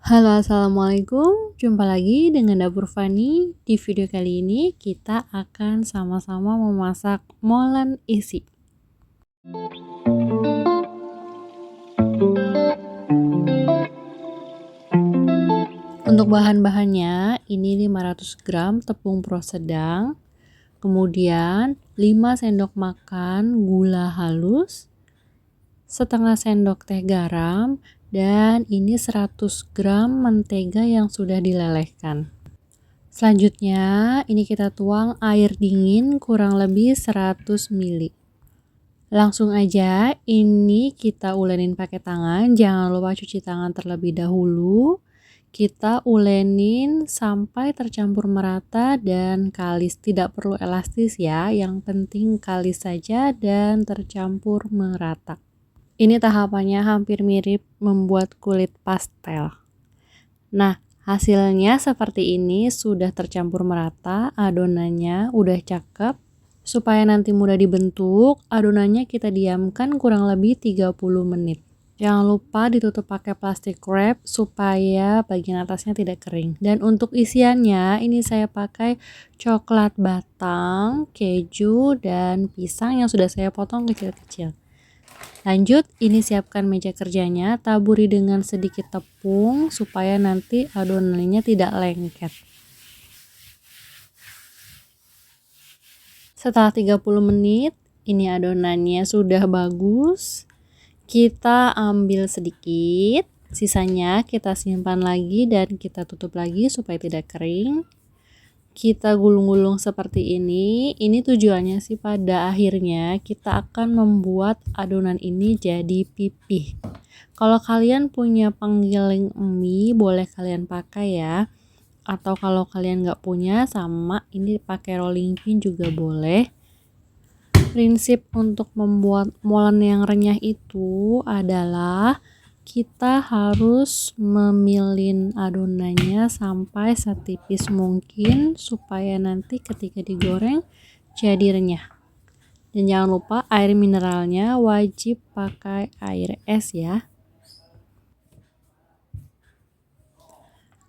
Halo, assalamualaikum. Jumpa lagi dengan Dapur Fani. Di video kali ini kita akan sama-sama memasak molen isi. Untuk bahan-bahannya, ini 500 gram tepung pro sedang, kemudian 5 sendok makan gula halus, setengah sendok teh garam, dan ini 100 gram mentega yang sudah dilelehkan. Selanjutnya, ini kita tuang air dingin kurang lebih 100 ml. Langsung aja, ini kita ulenin pakai tangan. Jangan lupa cuci tangan terlebih dahulu. Kita ulenin sampai tercampur merata dan kalis. Tidak perlu elastis ya, yang penting kalis saja dan tercampur merata. Ini tahapannya hampir mirip membuat kulit pastel. Nah, hasilnya seperti ini, sudah tercampur merata, adonannya udah cakep. Supaya nanti mudah dibentuk, adonannya kita diamkan kurang lebih 30 menit. Jangan lupa ditutup pakai plastik wrap supaya bagian atasnya tidak kering. Dan untuk isiannya, ini saya pakai coklat batang, keju, dan pisang yang sudah saya potong kecil-kecil. Lanjut, ini siapkan meja kerjanya, taburi dengan sedikit tepung supaya nanti adonannya tidak lengket. Setelah 30 menit, ini adonannya sudah bagus. Kita ambil sedikit, sisanya kita simpan lagi dan kita tutup lagi supaya tidak kering. Kita gulung-gulung seperti ini. Ini tujuannya sih pada akhirnya kita akan membuat adonan ini jadi pipih. Kalau kalian punya penggiling mie, boleh kalian pakai ya. Atau kalau kalian nggak punya, sama ini pakai rolling pin juga boleh. Prinsip untuk membuat molen yang renyah itu adalah kita harus memilin adonannya sampai setipis mungkin supaya nanti ketika digoreng jadi renyah. Dan jangan lupa air mineralnya wajib pakai air es ya.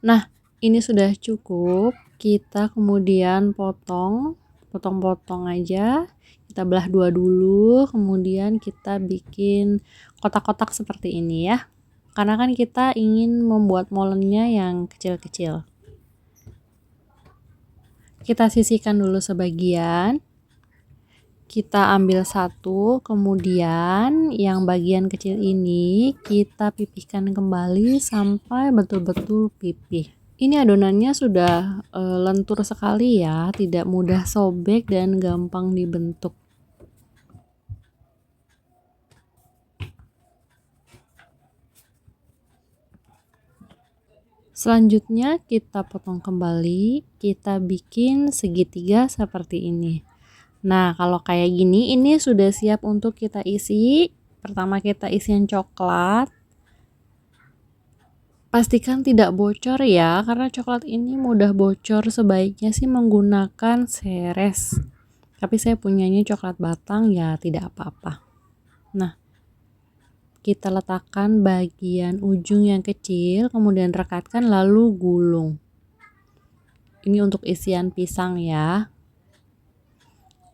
Nah, ini sudah cukup. Kita kemudian potong-potong aja. Kita belah dua dulu, kemudian kita bikin kotak-kotak seperti ini ya. Karena kan kita ingin membuat molennya yang kecil-kecil. Kita sisihkan dulu sebagian. Kita ambil satu, kemudian yang bagian kecil ini kita pipihkan kembali sampai betul-betul pipih. Ini adonannya sudah lentur sekali ya, tidak mudah sobek dan gampang dibentuk. Selanjutnya kita potong kembali, kita bikin segitiga seperti ini. Nah, kalau kayak gini, ini sudah siap untuk kita isi. Pertama kita isian coklat. Pastikan tidak bocor ya, karena coklat ini mudah bocor. Sebaiknya sih menggunakan seres. Tapi saya punyanya coklat batang ya, tidak apa-apa. Nah, kita letakkan bagian ujung yang kecil, kemudian rekatkan lalu gulung. Ini untuk isian pisang ya.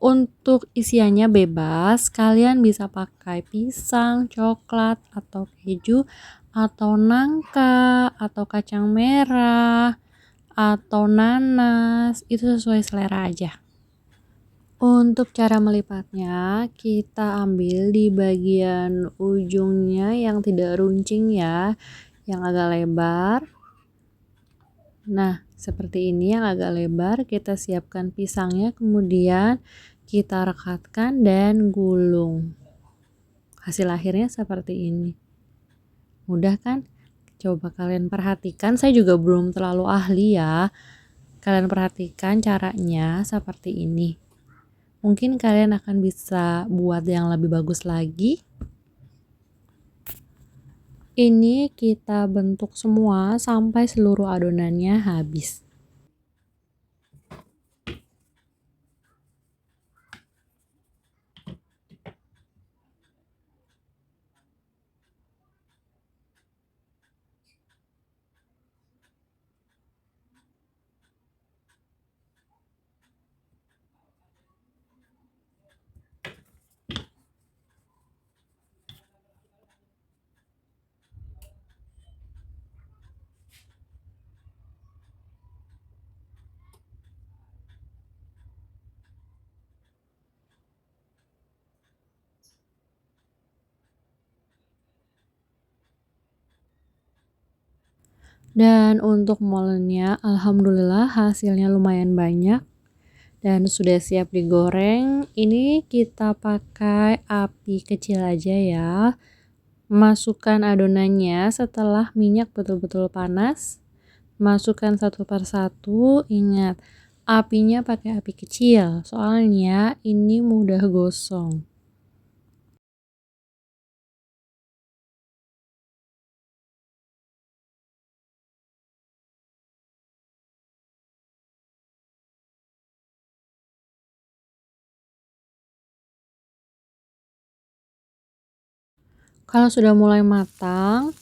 Untuk isiannya bebas, kalian bisa pakai pisang, coklat, atau keju, atau nangka, atau kacang merah, atau nanas, itu sesuai selera aja. Untuk cara melipatnya, kita ambil di bagian ujungnya yang tidak runcing ya, yang agak lebar. Nah, seperti ini yang agak lebar, kita siapkan pisangnya, kemudian kita rekatkan dan gulung. Hasil akhirnya seperti ini. Mudah kan? Coba kalian perhatikan, saya juga belum terlalu ahli ya. Kalian perhatikan caranya seperti ini. Mungkin kalian akan bisa buat yang lebih bagus lagi. Ini kita bentuk semua sampai seluruh adonannya habis. Dan untuk molennya alhamdulillah hasilnya lumayan banyak dan sudah siap digoreng. Ini kita pakai api kecil aja ya. Masukkan adonannya setelah minyak betul-betul panas. Masukkan satu persatu. Ingat, apinya pakai api kecil, soalnya ini mudah gosong. Kalau sudah mulai matang,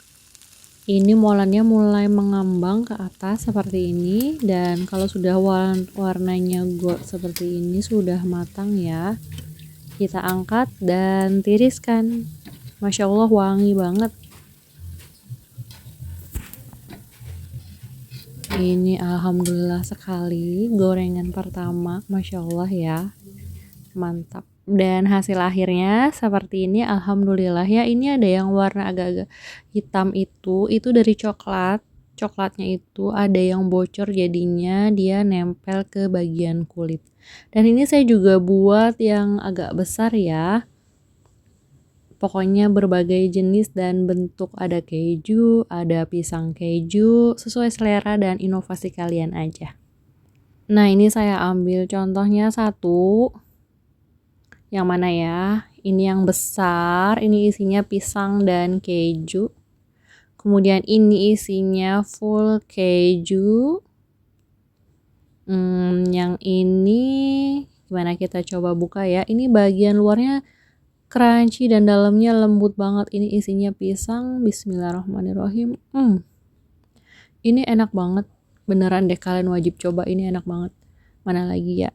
ini molennya mulai mengambang ke atas seperti ini, dan kalau sudah warnanya gold seperti ini sudah matang ya. Kita angkat dan tiriskan. Masya Allah wangi banget. Ini alhamdulillah sekali gorengan pertama, Masya Allah ya. Mantap. Dan hasil akhirnya seperti ini alhamdulillah ya. Ini ada yang warna agak-agak hitam itu dari coklat. Coklatnya itu ada yang bocor, jadinya dia nempel ke bagian kulit. Dan ini saya juga buat yang agak besar ya. Pokoknya berbagai jenis dan bentuk, ada keju, ada pisang keju, sesuai selera dan inovasi kalian aja. Nah, ini saya ambil contohnya satu. Yang mana ya? Ini yang besar, ini isinya pisang dan keju. Kemudian ini isinya full keju. Yang ini gimana, kita coba buka ya. Ini bagian luarnya crunchy dan dalamnya lembut banget. Ini isinya pisang. Bismillahirrahmanirrahim. Ini enak banget. Beneran deh, kalian wajib coba, ini enak banget. Mana lagi ya?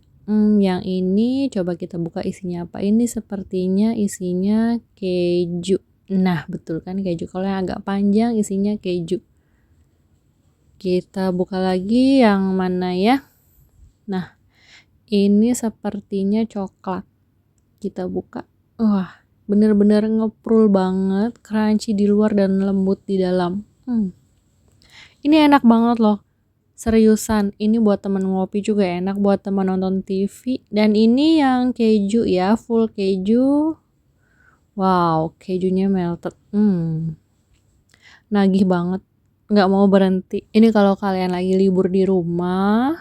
Yang ini coba kita buka isinya apa. Ini sepertinya isinya keju. Nah, betul kan keju. Kalau yang agak panjang isinya keju. Kita buka lagi yang mana ya? Nah, ini sepertinya coklat. Kita buka. Wah, bener-bener ngeprul banget, crunchy di luar dan lembut di dalam. Ini enak banget loh. Seriusan, ini buat temen ngopi juga enak, buat temen nonton TV. Dan ini yang keju ya, full keju. Wow, kejunya melted. Nagih banget, nggak mau berhenti. Ini kalau kalian lagi libur di rumah,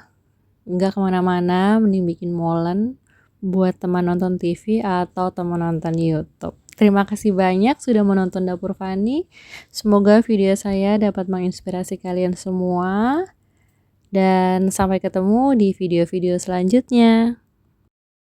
nggak kemana-mana, mending bikin molen buat teman nonton TV atau teman nonton YouTube. Terima kasih banyak sudah menonton Dapur Fani. Semoga video saya dapat menginspirasi kalian semua. Dan sampai ketemu di video-video selanjutnya.